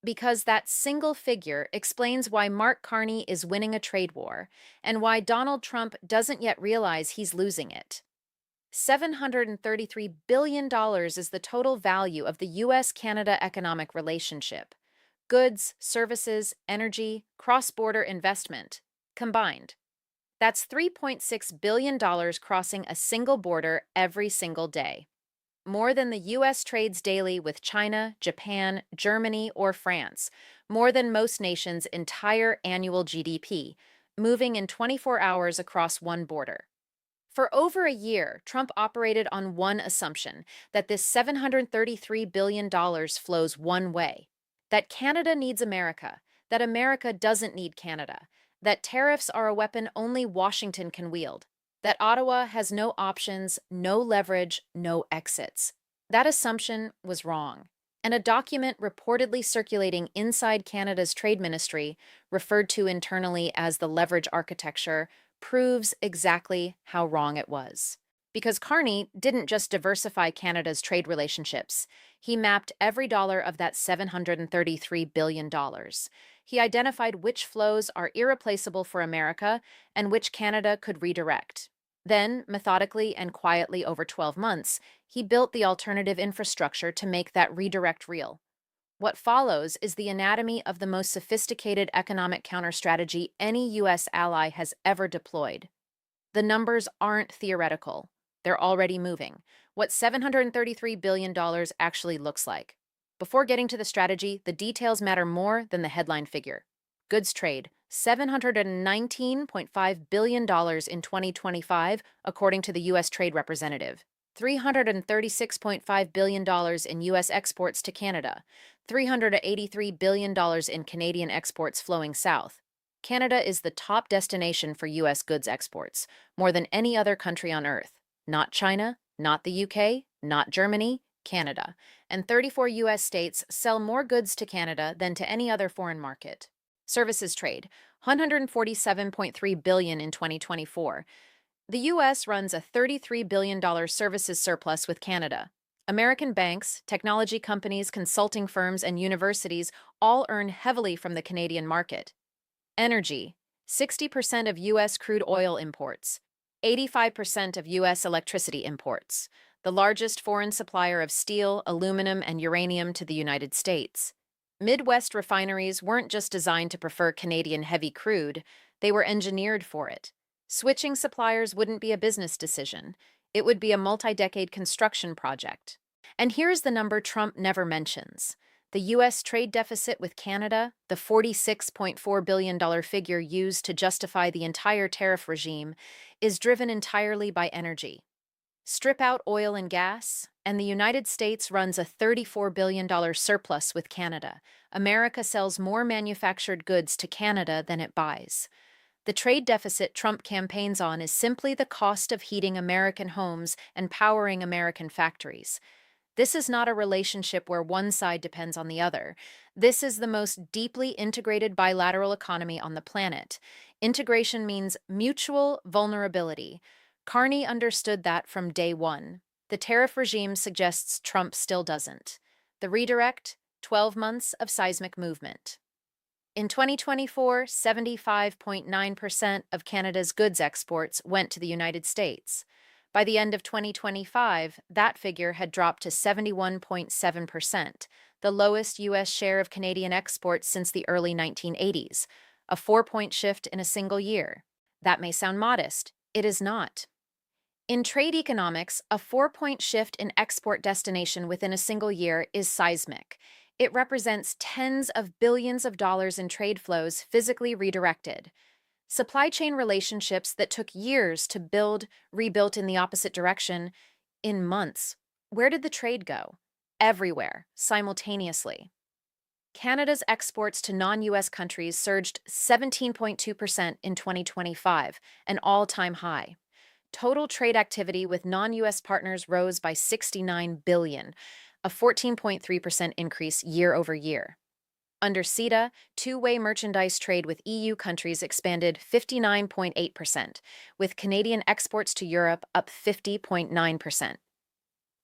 Because that single figure explains why Mark Carney is winning a trade war and why Donald Trump doesn't yet realize he's losing it. $733 billion dollars is the total value of the US Canada economic relationship. Goods, services, energy, cross border investment combined. That's $3.6 billion dollars crossing a single border every single day. More than the US trades daily with China, Japan, Germany, or France, more than most nations' entire annual GDP, moving in 24 hours across one border. For over a year, Trump operated on one assumption that this $733 billion dollars flows one way, that Canada needs America, that America doesn't need Canada, that tariffs are a weapon only Washington can wield, that Ottawa has no options, no leverage, no exits. That assumption was wrong. And a document reportedly circulating inside Canada's trade ministry, referred to internally as the leverage architecture, proves exactly how wrong it was. Because Carney didn't just diversify Canada's trade relationships, he mapped every dollar of that $733 billion. dollars. He identified which flows are irreplaceable for America and which Canada could redirect. Then, methodically and quietly over 12 months, he built the alternative infrastructure to make that redirect real. What follows is the anatomy of the most sophisticated economic counterstrategy any U.S. ally has ever deployed. The numbers aren't theoretical, they're already moving. What $733 billion dollars actually looks like. Before getting to the strategy, the details matter more than the headline figure. Goods trade, $719.5 billion dollars in 2025, according to the U.S. Trade Representative. $336.5 billion dollars in U.S. exports to Canada, $383 billion dollars in Canadian exports flowing south. Canada is the top destination for U.S. goods exports, more than any other country on Earth. Not China, not the UK, not Germany, Canada. And 34 U.S. states sell more goods to Canada than to any other foreign market. Services trade, $147.3 billion in 2024. The U.S. runs a $33 billion services surplus with Canada. American banks, technology companies, consulting firms, and universities all earn heavily from the Canadian market. Energy, 60% of U.S. crude oil imports, 85% of U.S. electricity imports, the largest foreign supplier of steel, aluminum, and uranium to the United States. Midwest refineries weren't just designed to prefer Canadian heavy crude, they were engineered for it. Switching suppliers wouldn't be a business decision, it would be a multi-decade construction project. And here's the number Trump never mentions. The U.S. trade deficit with Canada, the $46.4 billion figure used to justify the entire tariff regime, is driven entirely by energy. Strip out oil and gas, and the United States runs a $34 billion surplus with Canada. America sells more manufactured goods to Canada than it buys. The trade deficit Trump campaigns on is simply the cost of heating American homes and powering American factories. This is not a relationship where one side depends on the other. This is the most deeply integrated bilateral economy on the planet. Integration means mutual vulnerability. Carney understood that from day one. The tariff regime suggests Trump still doesn't. The redirect, 12 months of seismic movement. In 2024, 75.9% of Canada's goods exports went to the United States. By the end of 2025, that figure had dropped to 71.7%, the lowest U.S. share of Canadian exports since the early 1980s, a 4-point shift in a single year. That may sound modest. It is not. In trade economics, a 4-point shift in export destination within a single year is seismic. It represents tens of billions of dollars in trade flows physically redirected. Supply chain relationships that took years to build, rebuilt in the opposite direction in months. Where did the trade go? Everywhere, simultaneously. Canada's exports to non-US countries surged 17.2% in 2025, an all-time high. Total trade activity with non-US partners rose by $69 billion, a 14.3% increase year over year. Under CETA, two-way merchandise trade with EU countries expanded 59.8%, with Canadian exports to Europe up 50.9%.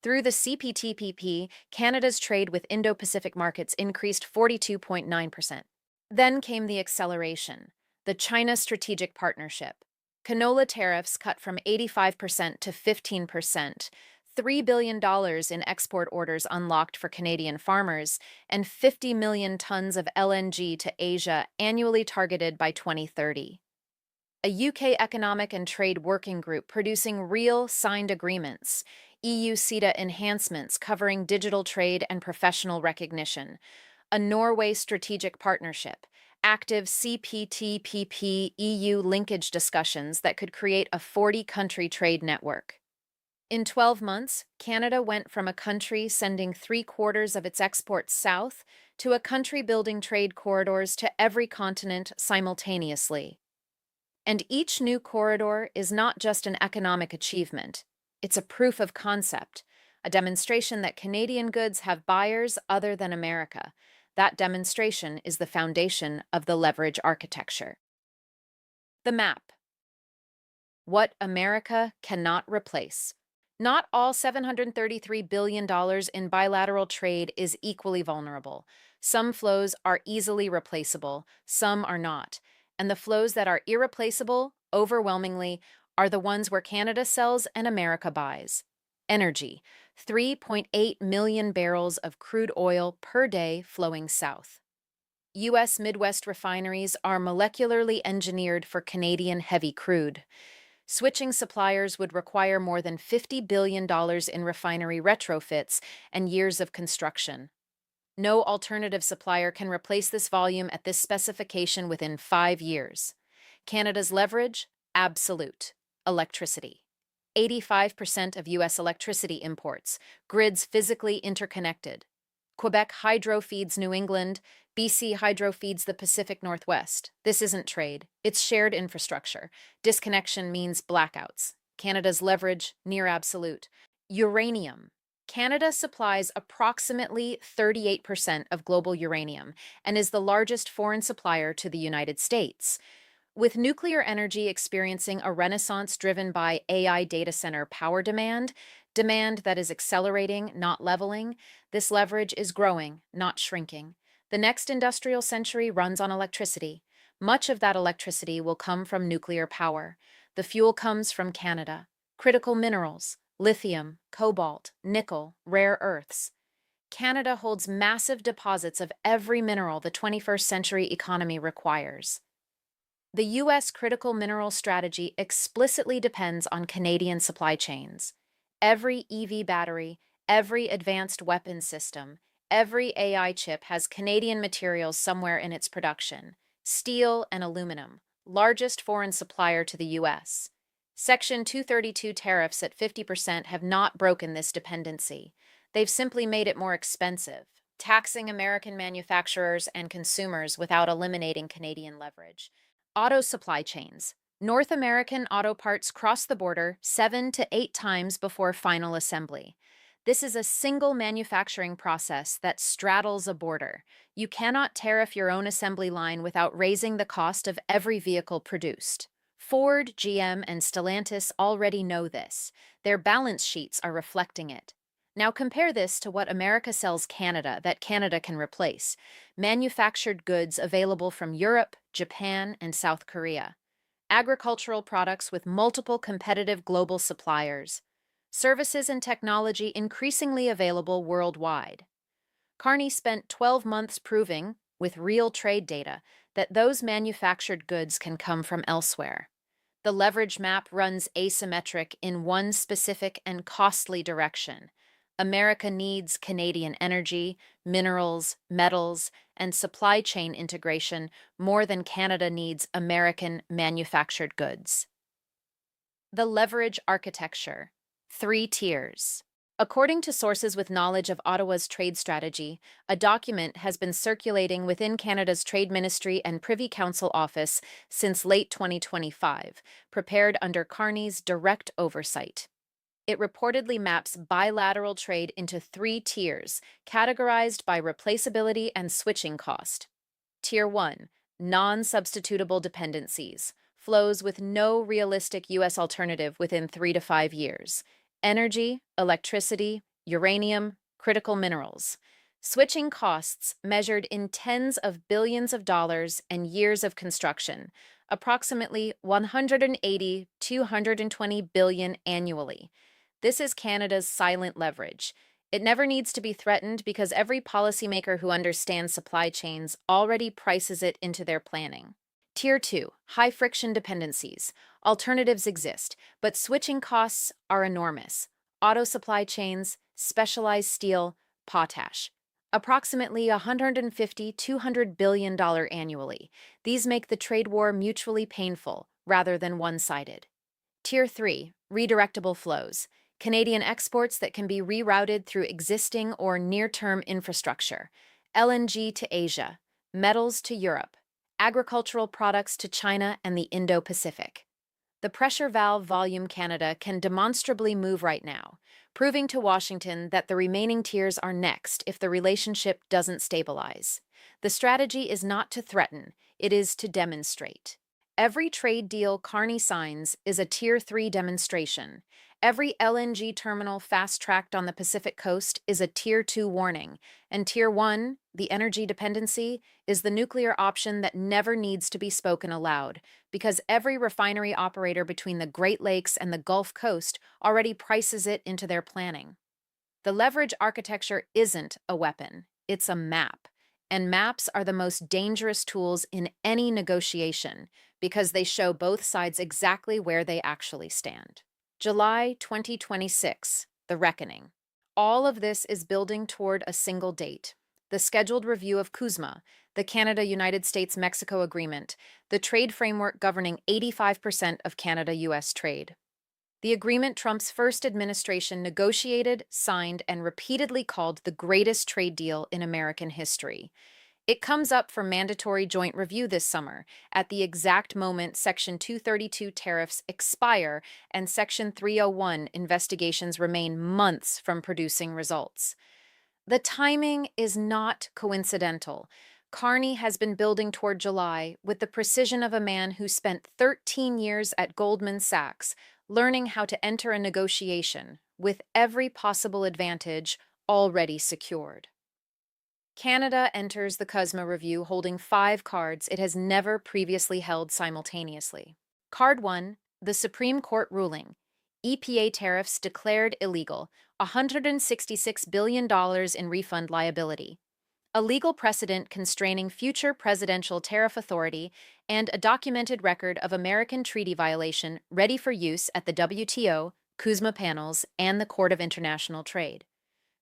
Through the CPTPP, Canada's trade with Indo-Pacific markets increased 42.9%. Then came the acceleration, the China Strategic Partnership. Canola tariffs cut from 85% to 15%, $3 billion in export orders unlocked for Canadian farmers, and 50 million tons of LNG to Asia annually targeted by 2030. A UK Economic and Trade Working Group producing real signed agreements, EU CETA enhancements covering digital trade and professional recognition, a Norway strategic partnership, active CPTPP EU linkage discussions that could create a 40-country trade network. In 12 months, Canada went from a country sending three-quarters of its exports south to a country building trade corridors to every continent simultaneously. And each new corridor is not just an economic achievement, it's a proof of concept, a demonstration that Canadian goods have buyers other than America. That demonstration is the foundation of the leverage architecture. The map. What America cannot replace. Not all $733 billion in bilateral trade is equally vulnerable. Some flows are easily replaceable, some are not. And the flows that are irreplaceable, overwhelmingly, are the ones where Canada sells and America buys. Energy, 3.8 million barrels of crude oil per day flowing south. U.S. Midwest refineries are molecularly engineered for Canadian heavy crude. Switching suppliers would require more than $50 billion in refinery retrofits and years of construction. No alternative supplier can replace this volume at this specification within 5 years. Canada's leverage? Absolute. Electricity. 85% of U.S. electricity imports, grids physically interconnected. Quebec hydro feeds New England, BC hydro feeds the Pacific Northwest. This isn't trade, it's shared infrastructure. Disconnection means blackouts. Canada's leverage, near absolute. Uranium. Canada supplies approximately 38% of global uranium and is the largest foreign supplier to the United States. With nuclear energy experiencing a renaissance driven by AI data center power demand that is accelerating, not leveling, this leverage is growing, not shrinking. The next industrial century runs on electricity. Much of that electricity will come from nuclear power. The fuel comes from Canada. Critical minerals, lithium, cobalt, nickel, rare earths. Canada holds massive deposits of every mineral the 21st century economy requires. The U.S. critical mineral strategy explicitly depends on Canadian supply chains. Every EV battery, every advanced weapon system, every AI chip has Canadian materials somewhere in its production. Steel and aluminum, largest foreign supplier to the U.S. Section 232 tariffs at 50% have not broken this dependency. They've simply made it more expensive, taxing American manufacturers and consumers without eliminating Canadian leverage. Auto supply chains. North American auto parts cross the border 7 to 8 times before final assembly. This is a single manufacturing process that straddles a border. You cannot tariff your own assembly line without raising the cost of every vehicle produced. Ford, GM, and Stellantis already know this. Their balance sheets are reflecting it. Now compare this to what America sells Canada that Canada can replace. Manufactured goods available from Europe, Japan, and South Korea. Agricultural products with multiple competitive global suppliers. Services and technology increasingly available worldwide. Carney spent 12 months proving, with real trade data, that those manufactured goods can come from elsewhere. The leverage map runs asymmetric in one specific and costly direction. America needs Canadian energy, minerals, metals, and supply chain integration more than Canada needs American manufactured goods. The leverage architecture. 3 tiers. According to sources with knowledge of Ottawa's trade strategy, a document has been circulating within Canada's Trade Ministry and Privy Council office since late 2025, prepared under Carney's direct oversight. It reportedly maps bilateral trade into 3 tiers, categorized by replaceability and switching cost. Tier 1, non-substitutable dependencies, flows with no realistic U.S. alternative within 3 to 5 years. Energy, electricity, uranium, critical minerals. Switching costs measured in tens of billions of dollars and years of construction, approximately 180 to 220 billion annually. This is Canada's silent leverage. It never needs to be threatened because every policymaker who understands supply chains already prices it into their planning. Tier 2, high friction dependencies. Alternatives exist, but switching costs are enormous. Auto supply chains, specialized steel, potash. Approximately $150 to $200 billion annually. These make the trade war mutually painful rather than one-sided. Tier 3, redirectable flows. Canadian exports that can be rerouted through existing or near-term infrastructure. LNG to Asia, metals to Europe, agricultural products to China and the Indo-Pacific. The pressure valve volume Canada can demonstrably move right now, proving to Washington that the remaining tiers are next if the relationship doesn't stabilize. The strategy is not to threaten, it is to demonstrate. Every trade deal Carney signs is a Tier 3 demonstration. Every LNG terminal fast-tracked on the Pacific coast is a Tier 2 warning, and Tier 1, the energy dependency, is the nuclear option that never needs to be spoken aloud, because every refinery operator between the Great Lakes and the Gulf Coast already prices it into their planning. The leverage architecture isn't a weapon, it's a map. And maps are the most dangerous tools in any negotiation because they show both sides exactly where they actually stand. July 2026, the reckoning. All of this is building toward a single date. The scheduled review of CUSMA, the Canada-United States-Mexico Agreement, the trade framework governing 85% of Canada-US trade. The agreement Trump's first administration negotiated, signed, and repeatedly called the greatest trade deal in American history. It comes up for mandatory joint review this summer, at the exact moment Section 232 tariffs expire and Section 301 investigations remain months from producing results. The timing is not coincidental. Carney has been building toward July with the precision of a man who spent 13 years at Goldman Sachs, learning how to enter a negotiation with every possible advantage already secured. Canada enters the CUSMA review holding 5 cards it has never previously held simultaneously. Card 1, the Supreme Court ruling. EPA tariffs declared illegal, $166 billion in refund liability. A legal precedent constraining future presidential tariff authority, and a documented record of American treaty violation ready for use at the WTO, CUSMA panels, and the Court of International Trade.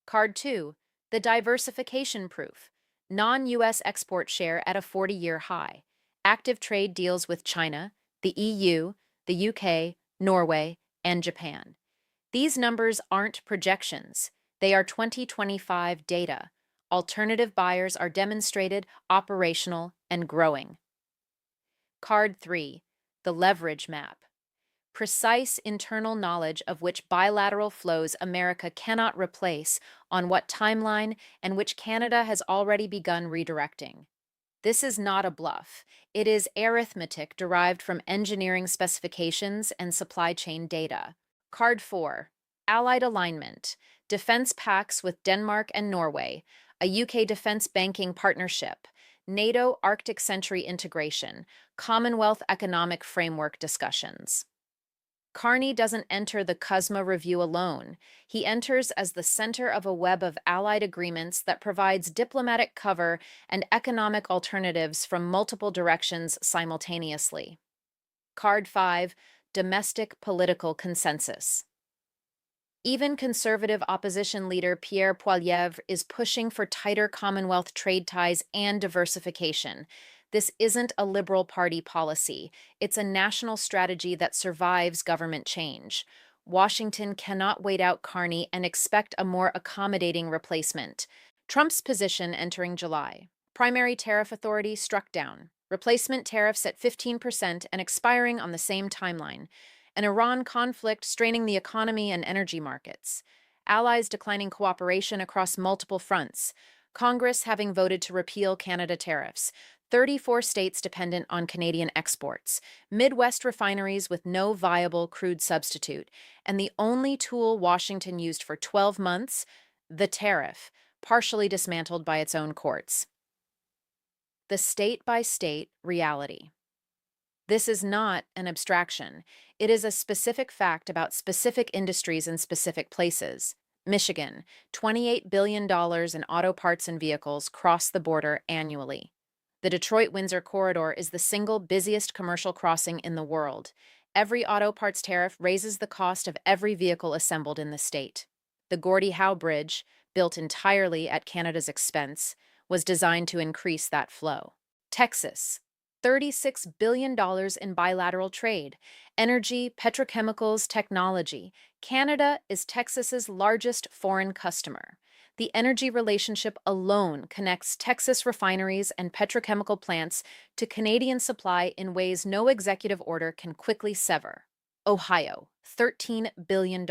Card 2, the diversification proof. Non-U.S. export share at a 40-year high. Active trade deals with China, the EU, the UK, Norway, and Japan. These numbers aren't projections. They are 2025 data. Alternative buyers are demonstrated, operational, and growing. Card 3, the leverage map. Precise internal knowledge of which bilateral flows America cannot replace, on what timeline, and which Canada has already begun redirecting. This is not a bluff. It is arithmetic derived from engineering specifications and supply chain data. Card 4, Allied alignment. Defense pacts with Denmark and Norway, a UK defense banking partnership, NATO Arctic Century integration, Commonwealth Economic Framework discussions. Carney doesn't enter the CUSMA review alone. He enters as the center of a web of allied agreements that provides diplomatic cover and economic alternatives from multiple directions simultaneously. Card 5, domestic political consensus. Even conservative opposition leader Pierre Poilievre is pushing for tighter Commonwealth trade ties and diversification. This isn't a Liberal Party policy. It's a national strategy that survives government change. Washington cannot wait out Carney and expect a more accommodating replacement. Trump's position entering July. Primary tariff authority struck down. Replacement tariffs at 15% and expiring on the same timeline. An Iran conflict straining the economy and energy markets. Allies declining cooperation across multiple fronts. Congress having voted to repeal Canada tariffs. 34 states dependent on Canadian exports, Midwest refineries with no viable crude substitute, and the only tool Washington used for 12 months, the tariff, partially dismantled by its own courts. The state-by-state reality. This is not an abstraction. It is a specific fact about specific industries in specific places. Michigan, $28 billion in auto parts and vehicles cross the border annually. The Detroit-Windsor corridor is the single busiest commercial crossing in the world. Every auto parts tariff raises the cost of every vehicle assembled in the state. The Gordie Howe Bridge, built entirely at Canada's expense, was designed to increase that flow. Texas, $36 billion in bilateral trade, energy, petrochemicals, technology. Canada is Texas's largest foreign customer. The energy relationship alone connects Texas refineries and petrochemical plants to Canadian supply in ways no executive order can quickly sever. Ohio, $13 billion,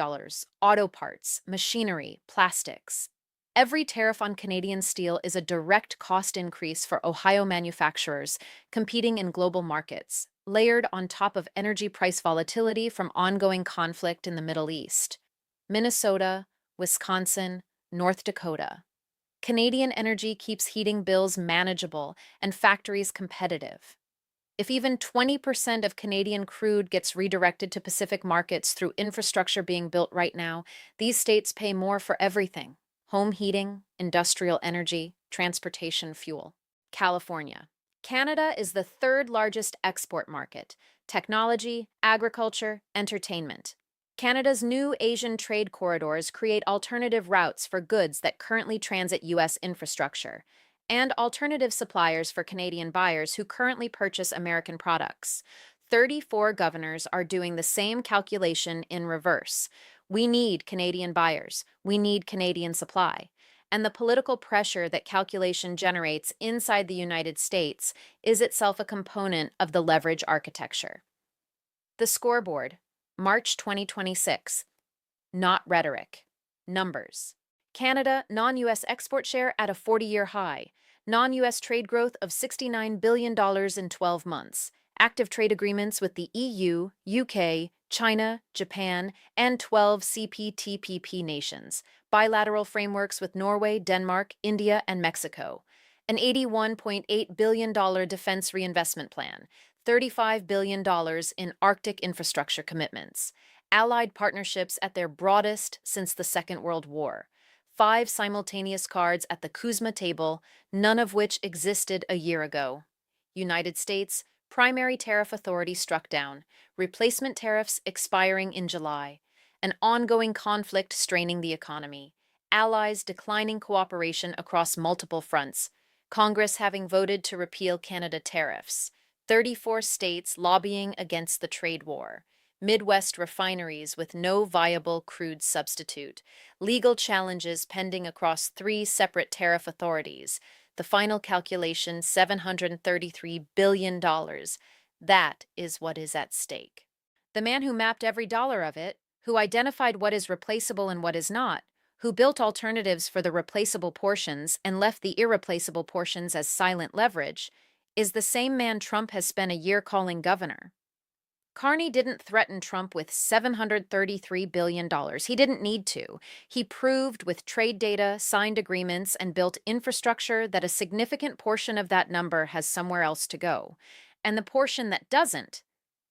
auto parts, machinery, plastics. Every tariff on Canadian steel is a direct cost increase for Ohio manufacturers competing in global markets, layered on top of energy price volatility from ongoing conflict in the Middle East. Minnesota, Wisconsin, North Dakota. Canadian energy keeps heating bills manageable and factories competitive. If even 20% of Canadian crude gets redirected to Pacific markets through infrastructure being built right now, these states pay more for everything: home heating, industrial energy, transportation fuel. California. Canada is the third largest export market: technology, agriculture, entertainment. Canada's new Asian trade corridors create alternative routes for goods that currently transit U.S. infrastructure, and alternative suppliers for Canadian buyers who currently purchase American products. 34 governors are doing the same calculation in reverse. We need Canadian buyers. We need Canadian supply. And the political pressure that calculation generates inside the United States is itself a component of the leverage architecture. The scoreboard, March 2026. Not rhetoric. Numbers. Canada non-U.S. export share at a 40-year high. Non-U.S. trade growth of $69 billion in 12 months. Active trade agreements with the EU, UK, China, Japan, and 12 CPTPP nations. Bilateral frameworks with Norway, Denmark, India, and Mexico. An $81.8 billion defense reinvestment plan. $35 billion in Arctic infrastructure commitments. Allied partnerships at their broadest since the Second World War. 5 simultaneous cards at the Kuzma table, none of which existed a year ago. United States, primary tariff authority struck down. Replacement tariffs expiring in July. An ongoing conflict straining the economy. Allies declining cooperation across multiple fronts. Congress having voted to repeal Canada tariffs. 34 states lobbying against the trade war. Midwest refineries with no viable crude substitute. Legal challenges pending across 3 separate tariff authorities. The final calculation, $733 billion. That is what is at stake. The man who mapped every dollar of it, who identified what is replaceable and what is not, who built alternatives for the replaceable portions and left the irreplaceable portions as silent leverage, is the same man Trump has spent a year calling governor. Carney didn't threaten Trump with $733 billion. He didn't need to. He proved with trade data, signed agreements, and built infrastructure that a significant portion of that number has somewhere else to go. And the portion that doesn't,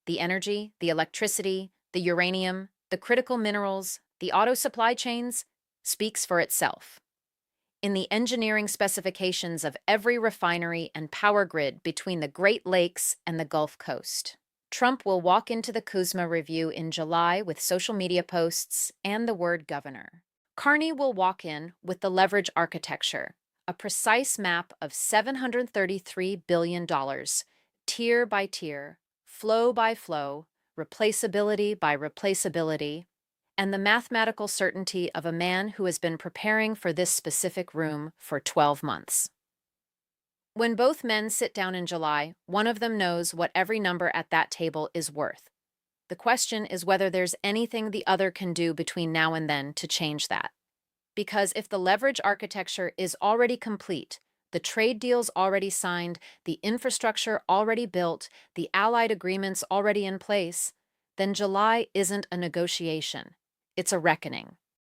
the energy, the electricity, the uranium, the critical minerals, the auto supply chains, speaks for itself. In the engineering specifications of every refinery and power grid between the Great Lakes and the Gulf Coast. Trump will walk into the Kuzma Review in July with social media posts and the word governor. Carney will walk in with the leverage architecture, a precise map of $733 billion, tier by tier, flow by flow, replaceability by replaceability, and the mathematical certainty of a man who has been preparing for this specific room for 12 months. When both men sit down in July, one of them knows what every number at that table is worth. The question is whether there's anything the other can do between now and then to change that. Because if the leverage architecture is already complete, The trade deals already signed, the infrastructure already built, the allied agreements already in place, then July isn't a negotiation. It's a reckoning.